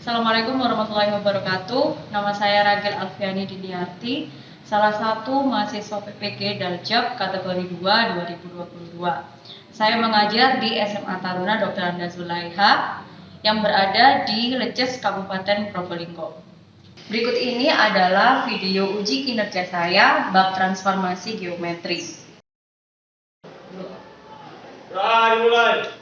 Assalamualaikum warahmatullahi wabarakatuh. Nama saya Ragil Alfiani Diniarti, salah satu mahasiswa PPG Daljab kategori 2 2022. Saya mengajar di SMA Taruna Dr. Anda Zulaiha yang berada di Leces Kabupaten Probolinggo. Berikut ini adalah video uji kinerja saya bab transformasi geometri. Mulai.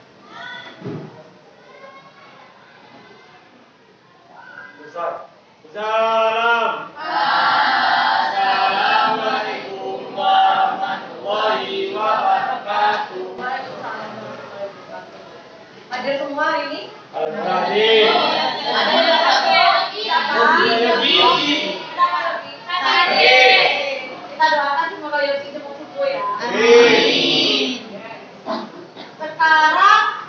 Salam. Assalamualaikum warahmatullahi wabarakatuh. Hadir semua hari ini? Hadir. Kita doakan semoga Yogi cepat sembuh ya. Sekarang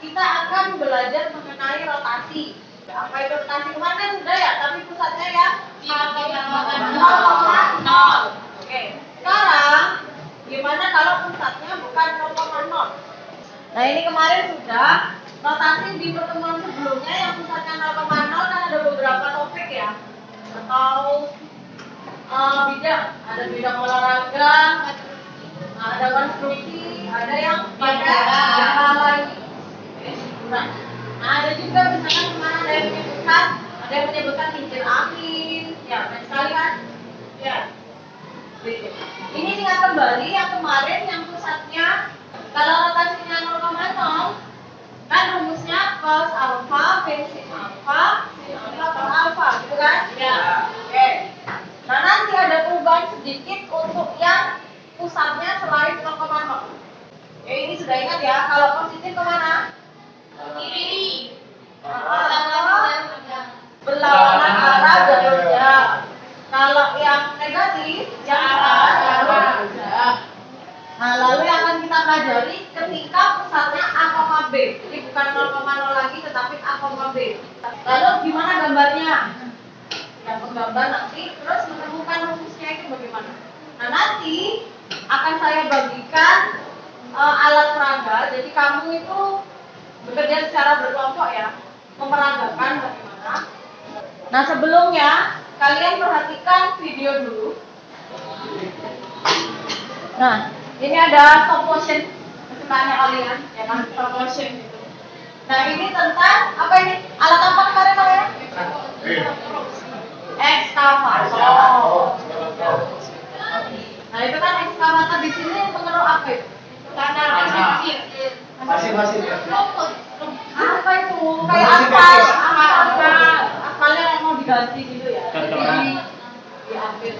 kita akan belajar mengenai rotasi. Apa itu rotasi? Kemarin kan sudah ya, tapi pusatnya ya 0,0. Oke. Sekarang gimana kalau pusatnya bukan 0,0? Nah, ini kemarin sudah rotasi di pertemuan sebelumnya yang pusatnya 0,0 kan ada beberapa topik ya. Atau bidang, ada bidang olahraga, ada konstruksi, ada yang pada jangka lagi. Nah, ada juga misalkan kemana ada yang menyebutkan kincir angin, ya, banyak sekali kan? Ya. Ini ingat kembali yang kemarin yang pusatnya kalau rotasinya 0,0 kan rumusnya cos alfa per sin alfa per alfa, gitu kan? Ya. Oke. Nah, nanti ada perubahan sedikit untuk yang pusatnya selain 0,0. Ya, ini sudah ingat ya, kalau positif kemana? Kiri. Berlawanan arah gaya. Kalau yang negatif, yang arah gaya. Nah, lalu yang akan kita pelajari ketika pusatnya A, B. Jadi bukan 0,0 lagi, tetapi A, B. Lalu gimana gambarnya? Yang menggambar nanti, terus menemukan rumusnya itu bagaimana? Nah, nanti akan saya bagikan alat peraga. Jadi kamu itu bekerja secara berkelompok ya, memeragakan bagaimana. Nah, sebelumnya kalian perhatikan video dulu. Nah, ini ada stop motion kesukaannya kalian, ya kan, stop motion gitu. Nah, ini tentang apa ini? Alat apa kemarin namanya? Ekskavator. Nah, itu kan ekskavator di sini mengeruk apa itu? Tanah. Pasir. Apa itu? Kayak aspalnya yang mau diganti gitu ya. Diambil.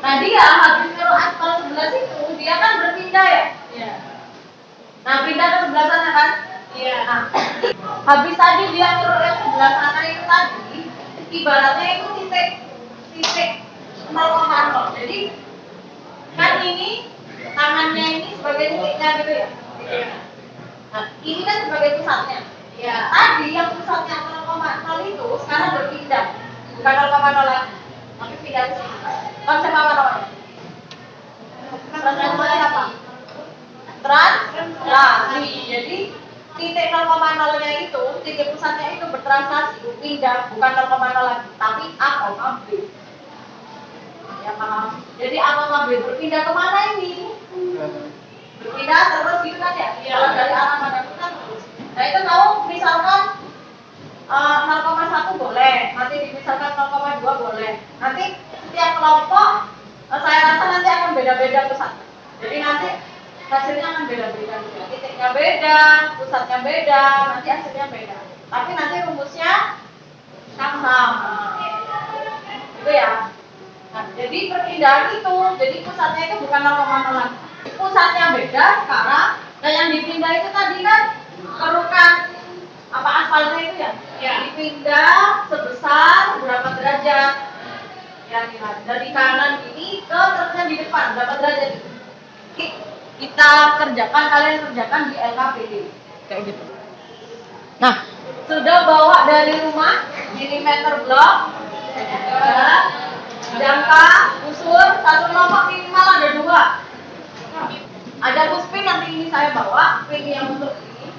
Nah, dia habis ngeruk aspal sebelah situ, dia kan berpindah ya? Iya. Nah, pindah ke sebelah sana kan? Iya. Nah, habis tadi dia ngeruk yang sebelah sana itu tadi, ibaratnya itu titik 0,0. Jadi kan ini tangannya ini sebagai titiknya gitu ya? Iya. Nah, ini kan sebagai pusatnya. Ya. Tadi yang pusatnya 0,0 itu sekarang berpindah, bukan 0,0 lagi, tapi pindah ke sini. Konsep apa namanya? Transformasi apa? Translasi. Jadi titik 0,0-nya itu, titik pusatnya itu bertranslasi, pindah, bukan 0,0 lagi, tapi A, B. Ya, paham? Jadi A, B berpindah kemana ini? Berpindah terus gitu kan ya? Kalau dari arah mana itu kan terus. Nah, itu tahu misalkan 0,1 boleh, nanti misalkan 0,2 boleh. Nanti setiap kelompok saya rasa nanti akan beda-beda pusatnya. Jadi nanti hasilnya akan beda-beda. Titiknya beda, pusatnya beda, nanti hasilnya beda. Tapi nanti rumusnya sama. Itu ya. Nah, jadi perpindahan itu, jadi pusatnya itu bukan 0,0 lagi. Pusatnya beda sekarang, dan yang dipindah itu tadi kan kerukan apa aspalnya itu ya? Ya. Dipindah sebesar berapa derajat? Ya, dari kanan ini ke truknya di depan berapa derajat itu? Kita kerjakan, kalian kerjakan di LKPD kayak gitu. Nah, sudah bawa dari rumah milimeter blok, jangka, usul, satu kelompok minimal ada 2. Ada puspin nanti ini saya bawa, pin yang untuk ini.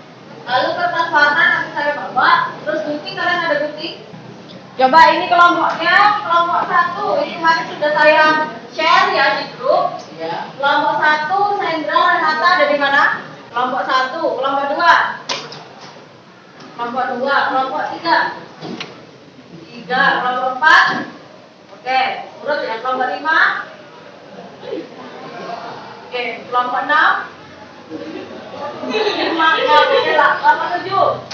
Lalu kertas warna nanti saya bawa, terus gunting, kalian ada gunting? Coba ini kelompoknya, kelompok 1 ini kemarin sudah saya share ya di grup. Kelompok 1 Sandra Renata ada di mana? Kelompok 1, kelompok 2. Kelompok 2, kelompok 3. 3, kelompok 4. Oke, urut ya kelompok 5. Oke, kelompok 6. 5, kelompok 7.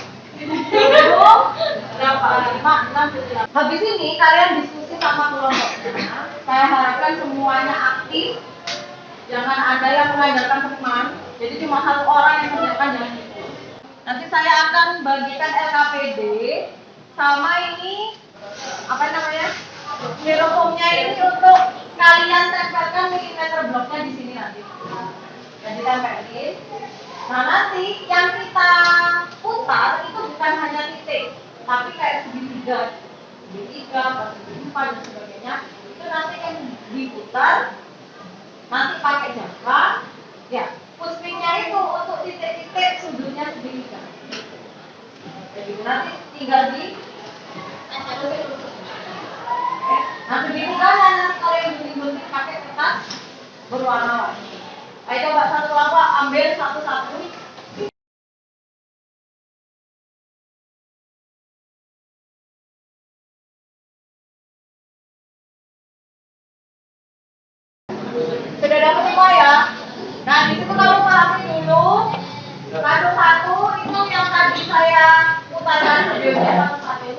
Berapa? 5, 6, 7. Habis ini kalian diskusi sama kelompoknya. Saya harapkan semuanya aktif. Jangan ada yang mengandalkan teman. Jadi cuma satu orang yang mengerjakan, jangan itu. Nanti saya akan bagikan LKPD sama ini apa namanya? Styrofoamnya ini untuk kalian tempelkan milimeter bloknya di sini nanti. Jadi tempelin. Nah nanti yang kita putar itu bukan hanya titik, tapi kayak segitiga, segitiga, dan sebagainya. Itu nanti yang diputar, nanti pakai jangka. Ya, puspingnya itu untuk titik-titik sudutnya segitiga. Jadi nanti tinggal di. Nah begitu kan nanti kalian gunting-gunting pakai kertas berwarna-warni. Ayo coba satu kelompok ambil satu-satu. Sudah dapat semua ya? Nah di situ kamu pahami dulu. Satu-satu itu yang tadi saya putarkan videonya satu-satu.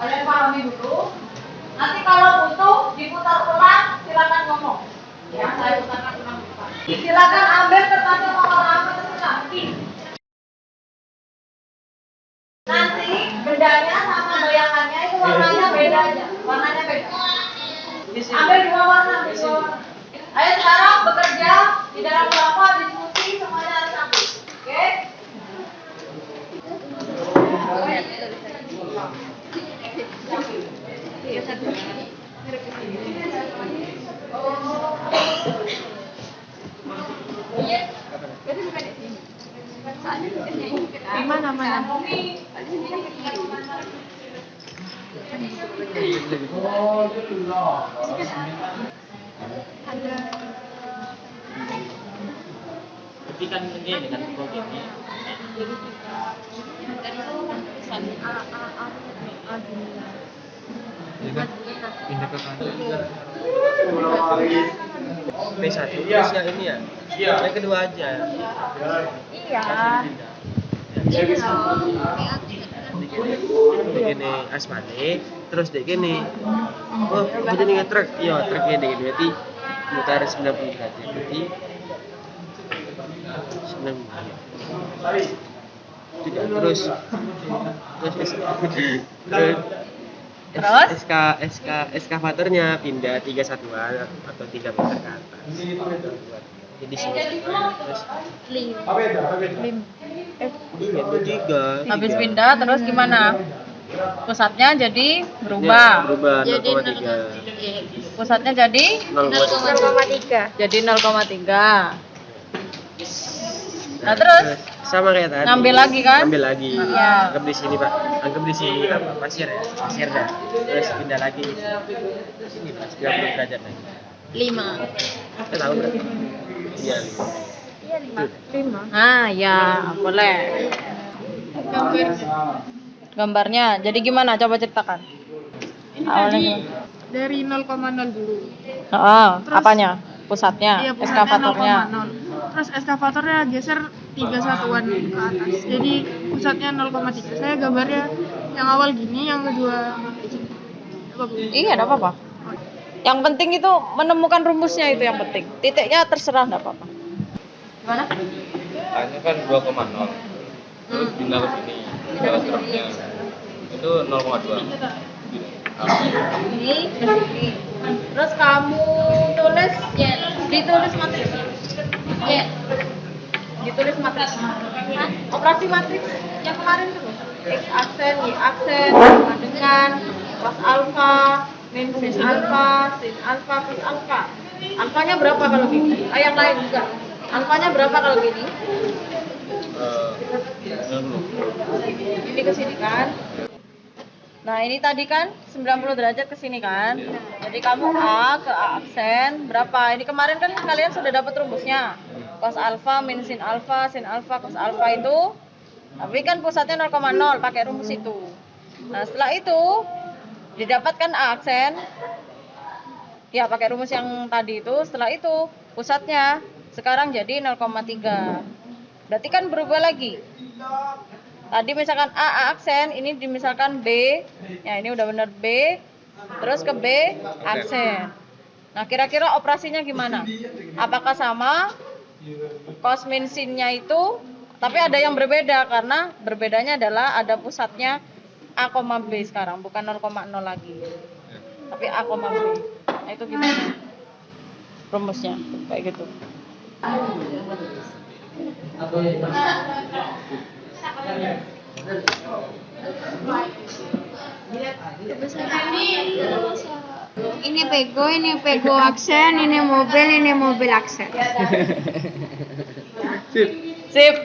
Kalian pahami dulu. Nanti kalau butuh diputar ulang, silakan ngomong. Ya, saya putarkan ulang. Silakan ambil kertasnya mau apa terserah. Nanti bendanya sama bayangannya itu warnanya beda aja. Warnanya beda. Ambil dua warna, Ayo sekarang bekerja di dalam kelompok, diskusi semuanya harus aktif. Oke? Di mana? Tapi kan ini dengan kok ini. Pindah ke kantor. P1 terus yang ini ya? Iya. Yang kedua aja. Iya. Begini asmane, terus dek gini. Oh, jadi nge-truk. Iya, truknya dek gini. Berarti mutar 90 derajat. Berarti 90. Tidak, terus eskavatornya pindah 3 satuan atau 3 meter ke atas. Jadi sini terus tiga. Habis pindah terus gimana? Pusatnya jadi berubah. Berubah Jadi 0,3. Pusatnya jadi 0,3. Jadi 0,3. Nah terus sama kayak tadi. ngambil lagi kan? Ngambil lagi. Iya. Anggap di sini, Pak. Anggap di sini apa? Pasir ya. Pasir dah. Terus pindah lagi. Sini, Pak. 90 derajat lagi. 5. Kita tahu berapa? Iya, 5. Ah ya, boleh. Gambarnya. Jadi gimana? Coba ceritakan. Ini Awalnya tadi gimana? dari 0,0 dulu. Oh, Terus- apanya? Pusatnya, Iya, pusatnya eskavatornya. 0,0. Terus eskavatornya geser 3 satuan ke atas. Jadi pusatnya 0,3. Saya gambarnya yang awal gini, yang kedua di sini. Apa, Bu? Iya, enggak apa-apa. Yang penting itu menemukan rumusnya, itu yang penting. Titiknya terserah, enggak apa-apa. Gimana? A-nya kan 2,0 terus pindah ke sini ke truknya itu 0,2 Ini ke sini. Terus kamu tulis, ditulis matriks. Ditulis matriks. Operasi matriks yang kemarin tuh. X aksen, Y aksen, sama dengan cos alfa, min sin alfa, sin alfa, plus alfa. Alfanya berapa kalau gini? Yang lain juga. Alfanya berapa kalau gini? Ini ke sini kan? Nah, ini tadi kan 90 derajat ke sini kan. Jadi kamu A ke A aksen berapa? Ini kemarin kan kalian sudah dapat rumusnya. Cos alfa min sin alfa cos alfa itu. Tapi kan pusatnya 0,0 pakai rumus itu. Nah, setelah itu didapatkan A aksen. Ya, pakai rumus yang tadi itu. Setelah itu pusatnya sekarang jadi 0,3. Berarti kan berubah lagi. Tadi misalkan A aksen, ini misalkan B. Ya, ini udah bener B. Terus ke B aksen. Nah, kira-kira operasinya gimana? Apakah sama? Cos min sinnya itu, tapi ada yang berbeda karena berbedanya adalah ada pusatnya A, B sekarang, bukan 0,0 lagi. Tapi A, B. Nah, itu gimana? Rumusnya kayak gitu. Ini pego aksen, ini mobil aksen. Sip.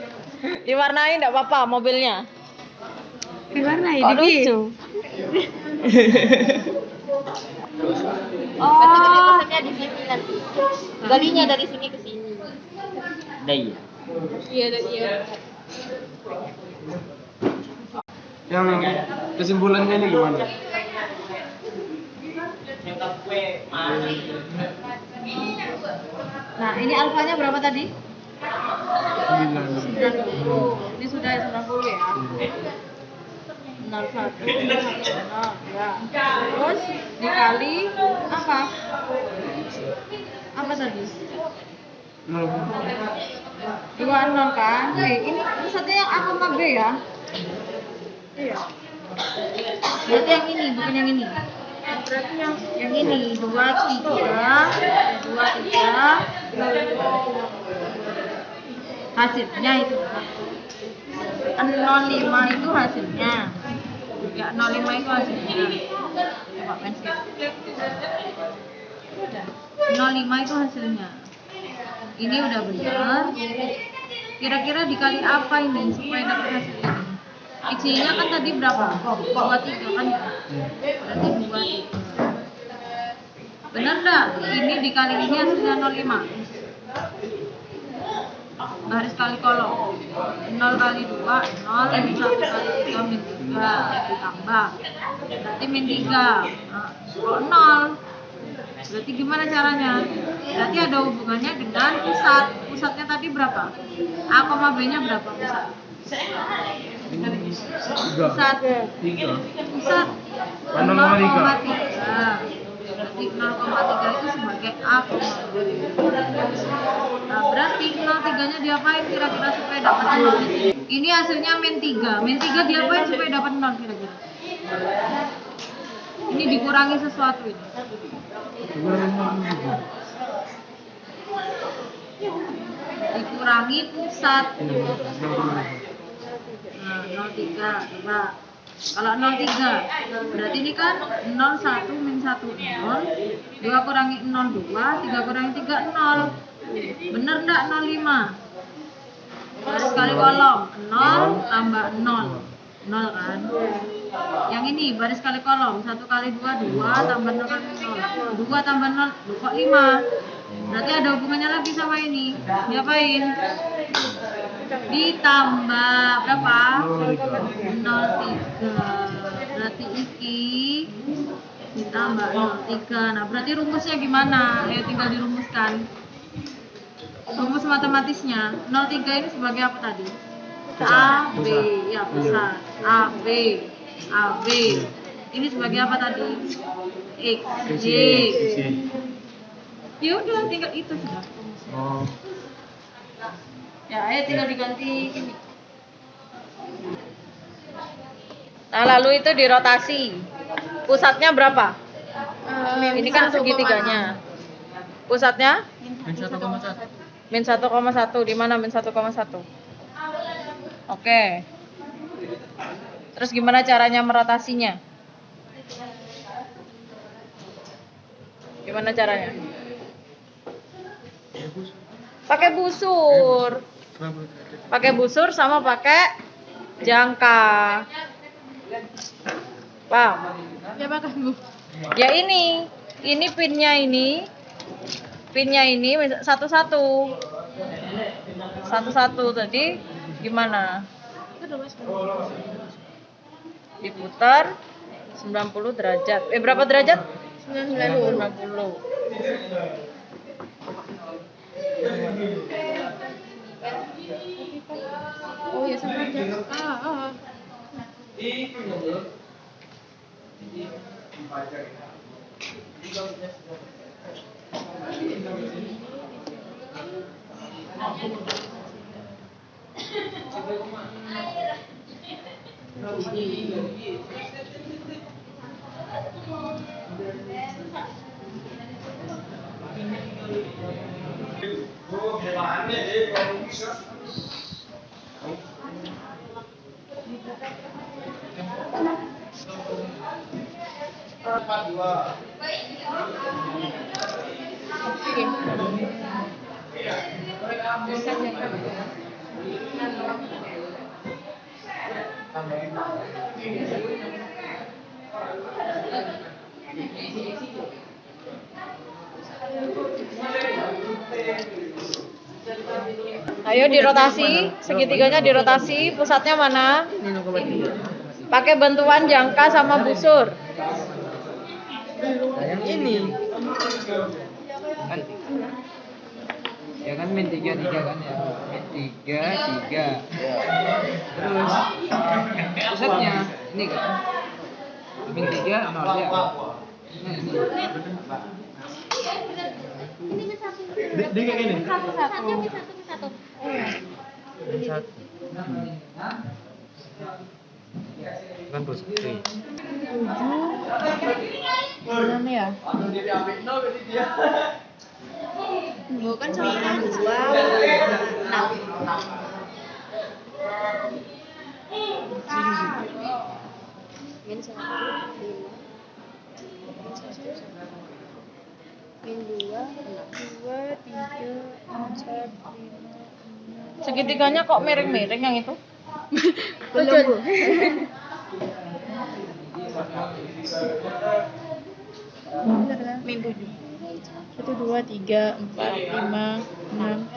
Diwarnain enggak apa-apa mobilnya. Gimana Kok ini? lucu? Oh, di sini nanti. Galinya dari sini ke sini. Nah, iya. Iya. Yang kesimpulannya ini gimana? Nah, ini alfanya berapa tadi? 9. 90. Ini sudah 90 ya. 01 ya. Terus dikali apa? Apa tadi? 20 kan? Ini pusatnya yang A, B ya? Iya. Berarti yang ini, bukan yang ini. Berarti yang ini 2, 3 hasilnya itu 05 itu hasilnya ya, 05 itu hasilnya. Coba pensil. 05 itu hasilnya. Ini udah benar. Kira-kira dikali apa ini supaya dapat hasil ini? X-nya kan tadi berapa? 23 kan ya? Berarti 23. Benar enggak? Ini dikali ini hasilnya 05. Garis kali kolom. 0 kali 2, 0, 1 kali 3, min 3 ditambah. Berarti min 3. Nah, kok 0? Berarti gimana caranya? Berarti ada hubungannya dengan pusat. Pusatnya tadi berapa? A, B-nya berapa pusat? Pusat 0,3. Berarti 0,3 itu sebagai A, B. Nah, berarti 0,3-nya diapain kira-kira supaya dapat 0 di sini? Ini hasilnya min 3. Min 3 diapain supaya dapat 0 kira-kira? Ini dikurangi sesuatu ini. Dikurangi pusat. Nah, 0,3 coba. Kalau 0,3 berarti ini kan 0,1 min 1 0, 2 kurangi 0 2, 3 kurangi 3 0. Bener enggak 0,5? Garis kali kolom 0 tambah 0. 0 kan? Yang ini baris kali kolom 1 kali 2 2 tambah 0 kali 0. 2 tambah 0 kok 5? Berarti ada hubungannya lagi sama ini. Diapain? Ditambah berapa? 0,3. Berarti iki ditambah 0,3. Nah, berarti rumusnya gimana? Ayo tinggal dirumuskan. Rumus matematisnya 0,3 ini sebagai apa tadi? A, B, ya pusat. A, B. Ini sebagai apa tadi? X, Y. Ya udah, tinggal itu sudah. Oh. Ya, ayo tinggal diganti ini. Nah, lalu itu dirotasi. Pusatnya berapa? Ini kan segitiganya. Pusatnya? Min 1,1. Di mana min 1,1? Oke. Terus gimana caranya merotasinya? Gimana caranya? Pakai busur. Pakai busur sama pakai jangka. Paham? Ya makan Bu. Ya ini pinnya ini satu-satu. Satu-satu tadi gimana? Itu udah Mas. Diputar 90 derajat. Berapa derajat? 90. 90. Oh ya sama aja. Ayo dirotasi, segitiganya dirotasi, pusatnya mana? Pakai bantuan jangka sama busur. Yang ini. Kan ya kan min 3 kan ya. Min 3. Terus pusatnya ini kan. Min 3 0 ya. Nah, ini. Ini kayak gini. Satu. Min 1. Kan posisi. 6 ya? Bukan sama 2. 6. Min 1, 5. Min 2, 6. Segitiganya kok miring-miring yang itu? Belum Bu. Min 7. 1 2 3 4 5 6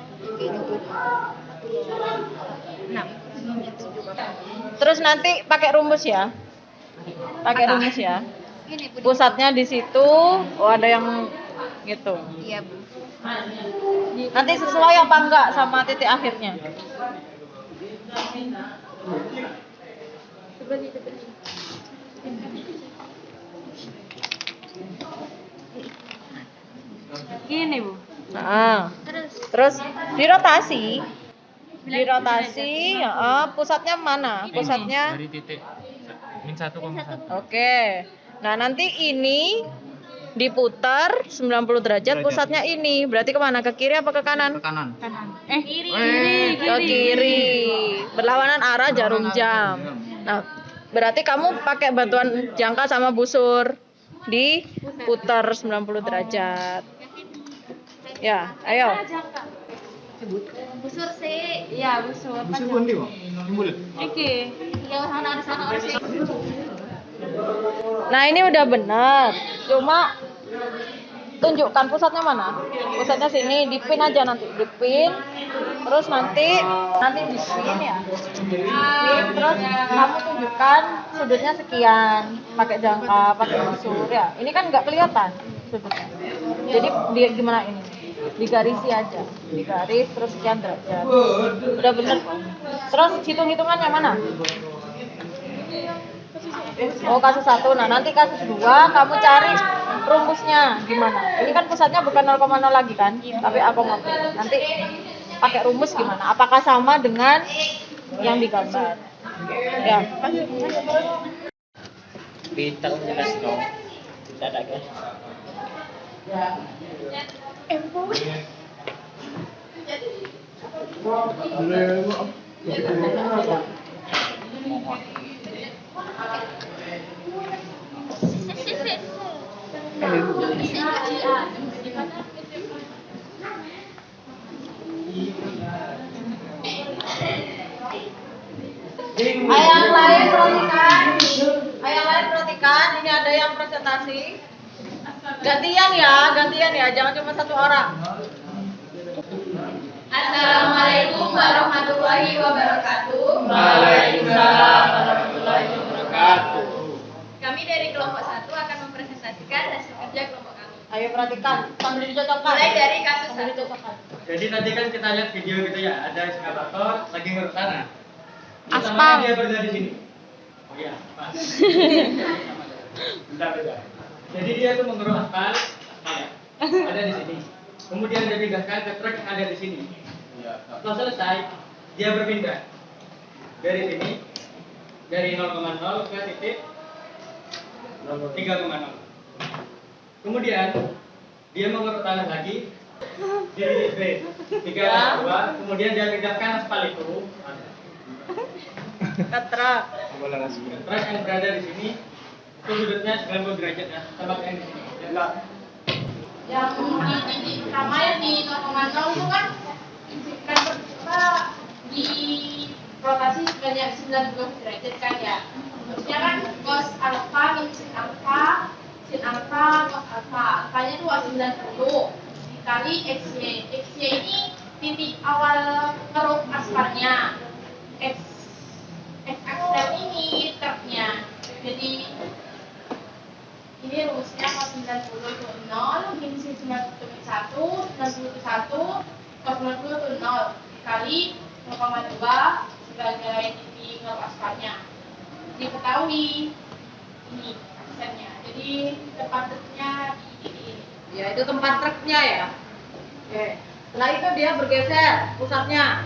Terus nanti pakai rumus ya? Pakai rumus ya? Ini Bu. Pusatnya di situ, ada yang gitu. Iya Bu. Nanti sesuai apa enggak sama titik akhirnya? Coba nih. Gini Bu. Nah, terus dirotasi, pusatnya mana? Pusatnya, Dari titik min 1,1. oke. Nah nanti ini diputar 90 derajat, pusatnya ini, berarti kemana? Ke kiri apa ke kanan? Kanan. Kiri. Ke kiri, berlawanan arah jarum jam. Nah, berarti kamu pakai bantuan jangka sama busur, diputar 90 derajat. Ya, ayo. Busur sih. Iya, busur. Iki. Ya sana sih. Nah, ini udah benar. Cuma tunjukkan pusatnya mana? Pusatnya sini, dipin aja nanti, dipin. Terus nanti dipin ya. Dipin, terus kamu tunjukkan sudutnya sekian, pakai jangka, pakai busur ya. Ini kan nggak kelihatan sudutnya. Jadi dia gimana ini? Digarisi aja, digaris terus sekian derajat. Udah bener kok. Terus hitung-hitungannya mana? Oh, kasus 1. Nah, nanti kasus 2 kamu cari rumusnya gimana. Ini kan pusatnya bukan 0,0 lagi kan, tapi akomodir. Nanti pakai rumus gimana? Apakah sama dengan yang digambar? Ya. Pintar jelas dong. Tidak ada kan? Ayang lain perhatikan. konsentrasi. Gantian ya, jangan cuma satu orang. Assalamualaikum warahmatullahi wabarakatuh. Waalaikumsalam warahmatullahi wabarakatuh. Kami dari kelompok 1 akan mempresentasikan hasil kerja kelompok kami. Ayo perhatikan, sambil dicocokkan. Mulai dari kasus Sambil 1. dicocokkan. Jadi tadi kan kita lihat video gitu ya, ada eskavator lagi ngeruk tanah. Aspal. Dia berada di sini. Oh iya, pas. Bentar. Jadi dia tuh mengeruk aspal ya. Ada di sini. Kemudian dia pindahkan ke truk yang ada di sini. Setelah selesai, dia berpindah dari sini, dari 0,0 ke titik 3,0. Kemudian dia mengeruk tanah lagi di titik B 3,2. Kemudian dia pindahkan aspal itu Ke truk. truk yang berada di sini. Itu sudutnya 90 derajat ya, sama kayak di sini. Yang di titik pertama yang di 0,0 itu kan di rotasi sebanyak 90 derajat kan ya. Maksudnya kan cos alfa min sin alfa cos alfa. Alfanya itu 90 dikali xy. Xy ini titik awal keruk aspalnya. X aksen ini truknya. Jadi ini rumusnya cos 90 itu 0, min sin 90 itu 1, 90 itu 1, cos 90 itu 0 dikali 0,2 sebagai titik nol aspalnya. Diketahui ini aksennya. Jadi tempat truknya di titik ini. Ya, itu tempat truknya ya. Oke. Setelah itu dia bergeser pusatnya.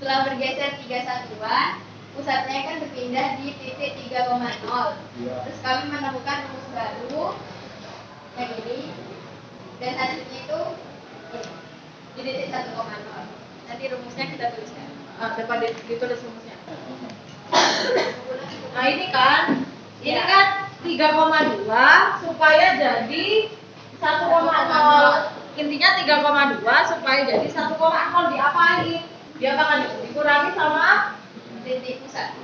Setelah bergeser 3 satuan, pusatnya kan berpindah di titik 3,0. Terus kami menemukan rumus baru yang ini, dan hasilnya itu ini, di titik 1,0. Nanti rumusnya kita tuliskan. Dapat ditulis rumusnya. Nah, ini kan 3,2 supaya jadi 1,0. Intinya 3,2 supaya jadi 1,0 diapain? Dia bakal dikurangi sama Titik pusat.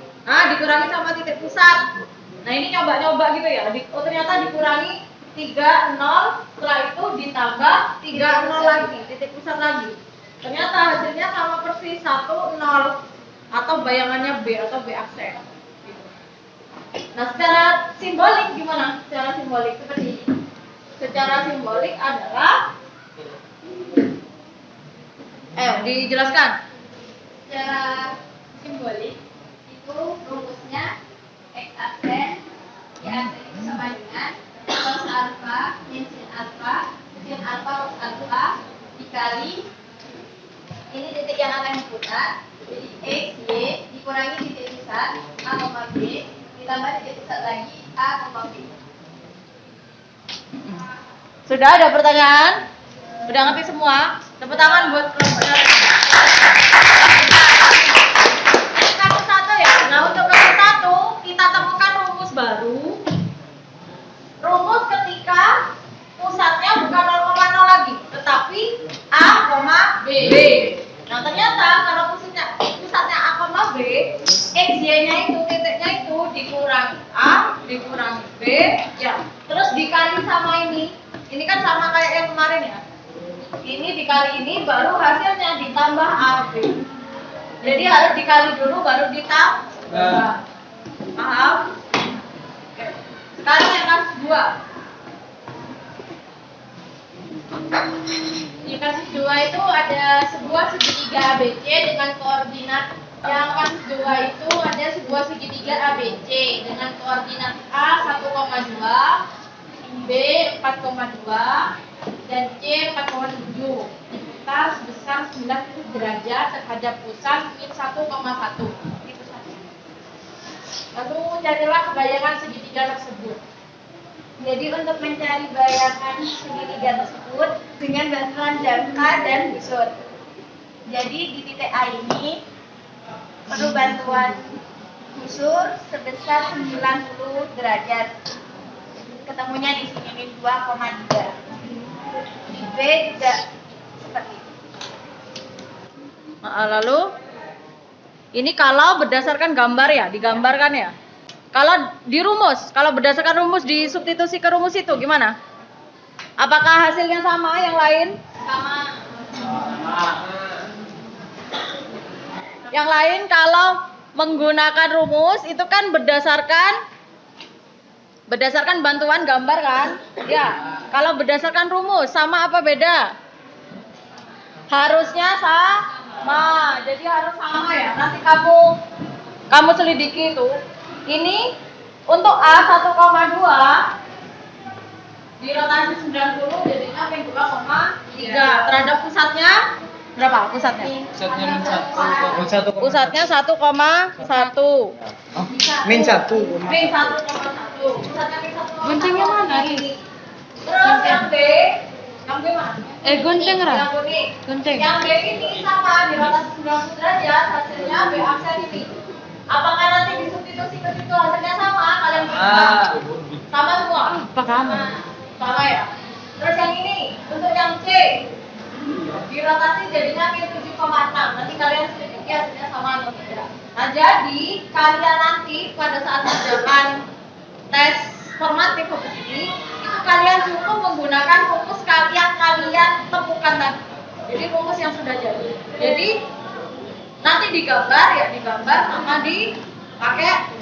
dikurangi sama titik pusat. Nah, ini nyoba-nyoba gitu ya. Ternyata dikurangi 30, setelah itu ditambah 30 lagi, titik pusat lagi. Ternyata hasilnya sama persis 10 atau bayangannya B atau B aksen. Nah, secara simbolik gimana? Secara simbolik seperti ini. Secara simbolik adalah dijelaskan. Secara simbolik itu rumusnya x aksen, y aksen itu sama dengan cos alfa min sin alfa cos alfa dikali ini titik yang akan diputar, jadi x y dikurangi titik pusat a, b ditambah titik pusat lagi a, b. Sudah ada pertanyaan? Udah ngerti semua? Tepuk tangan buat kelompoknya. Kasus 1 ya. Nah, untuk kasus 1 kita temukan rumus baru. Rumus ketika pusatnya bukan 0,0 lagi, tetapi A, B. Nah, ternyata kalau pusatnya A, B, X, Y-nya itu titiknya itu dikurangi A, dikurangi B, ya. Terus dikali sama ini. Ini kan sama kayak yang kemarin ya. Ini dikali ini baru hasilnya ditambah AB. Jadi harus dikali dulu baru ditambah. Paham? Oke. Sekarang yang kasus 2. Di kasus 2 itu ada sebuah segitiga ABC dengan koordinat. Yang kasus 2 itu ada sebuah segitiga ABC dengan koordinat A 1,2, B 4,2, dan C 4,7. Diputar sebesar 90 derajat terhadap pusat min 1,1. Ini pusatnya. Lalu carilah bayangan segitiga tersebut. Jadi untuk mencari bayangan segitiga tersebut dengan bantuan jangka dan busur. Jadi di titik A ini perlu bantuan busur sebesar 90 derajat. Ketemunya di sini ini 2,3. Di B juga seperti itu. Lalu ini kalau berdasarkan gambar ya, digambarkan ya. Kalau di rumus, kalau berdasarkan rumus disubstitusi ke rumus itu gimana? Apakah hasilnya sama yang lain? Sama. Yang lain kalau menggunakan rumus itu kan berdasarkan bantuan gambar kan? Ya. Kalau berdasarkan rumus sama apa beda? Harusnya sama. Jadi harus sama ya. Nanti kamu selidiki itu. Ini untuk A 1,2 di rotasi 90 jadinya min 2,3 terhadap pusatnya berapa pusatnya? Pusatnya min 1. Pusatnya 1,1. Min 1. Min 1,1. Pusatnya min 1,1. Goncengnya mana, Riz? Terus yang B mana? Gonceng, Ra. Yang kuning. Gonceng. Yang B ini sama di rotasi 90 derajat hasilnya B aksen ini. Apakah nanti disubstitusi ke situ hasilnya sama? Kalian berdua? Sama semua? Apa kamu? Sama ya. Terus yang ini untuk yang C di rotasi jadinya min 7,6. Nanti kalian selidiki hasilnya sama atau tidak. Nah jadi kalian nanti pada saat mengerjakan tes formatif seperti ini itu kalian cukup menggunakan rumus yang kalian temukan tadi. Jadi rumus yang sudah jadi. Jadi nanti digambar sama dipakai.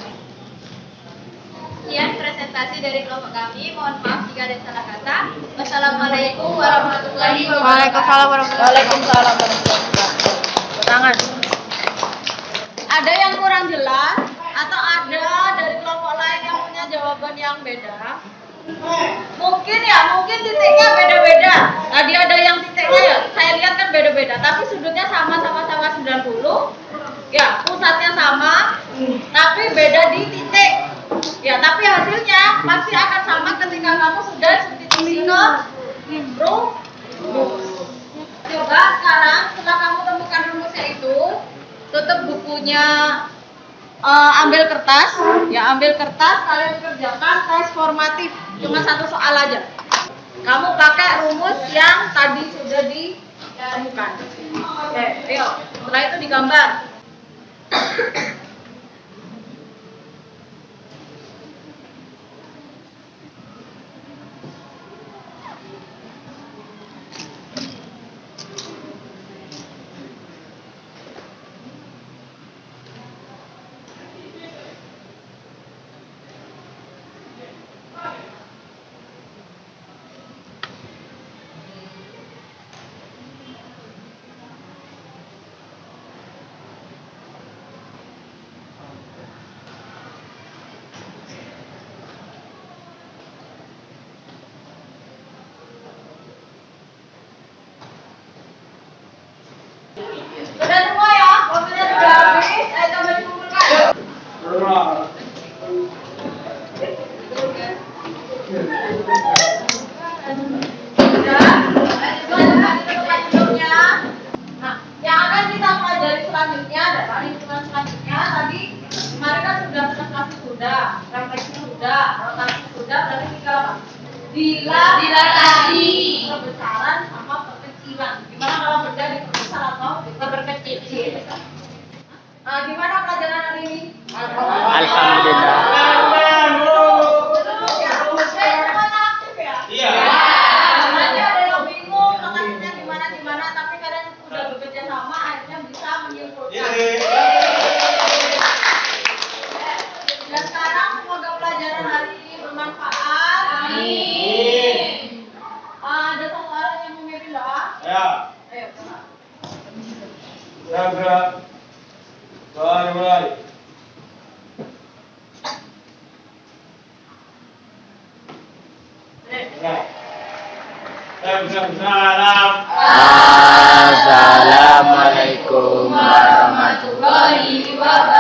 Sekian presentasi dari kelompok kami. Mohon maaf jika ada salah kata. Wassalamualaikum warahmatullahi wabarakatuh. Waalaikumsalam warahmatullahi Waalaikumsalam warahmatullahi wabarakatuh. Tangan. Ada yang kurang jelas atau ada dari kelompok lain yang punya jawaban yang beda? Mungkin titiknya beda-beda. Tadi ada yang titiknya ya, saya lihat kan beda-beda, tapi sudutnya sama-sama 90. Ya, pusatnya sama, tapi beda di titik. Ya, tapi hasilnya pasti akan sama ketika kamu sudah substitusi ke rumus. Coba sekarang setelah kamu temukan rumusnya itu, tutup bukunya, ambil kertas, kalian kerjakan tes formatif, cuma satu soal aja. Kamu pakai rumus yang tadi sudah ditemukan. Oke, ayo. Setelah itu digambar. Sudah semua ya? Waktunya sudah habis. Ayo coba dikumpulkan. Nah, yang akan kita pelajari selanjutnya adalah hitungan selanjutnya. Tadi kemarin kan sudah presentasi sudah, refleksi sudah, rotasi sudah, berarti tinggal apa? Dilatasi perbesaran sama perkecilan. Gimana kalau benda diperbesar atau diperkecil? Gimana pelajaran hari ini? Alhamdulillah. Iya. Nanti ada yang bingung, rotasinya gimana, tapi kalian sudah bekerja sama, akhirnya bisa menyimpulkan. Dan sekarang semoga pelajaran hari ini bermanfaat. Amin. Ada satu orang yang memimpin doa? Ya. Ayo, doa. Segera. Doa dimulai. Assalamualaikum warahmatullahi wabarakatuh.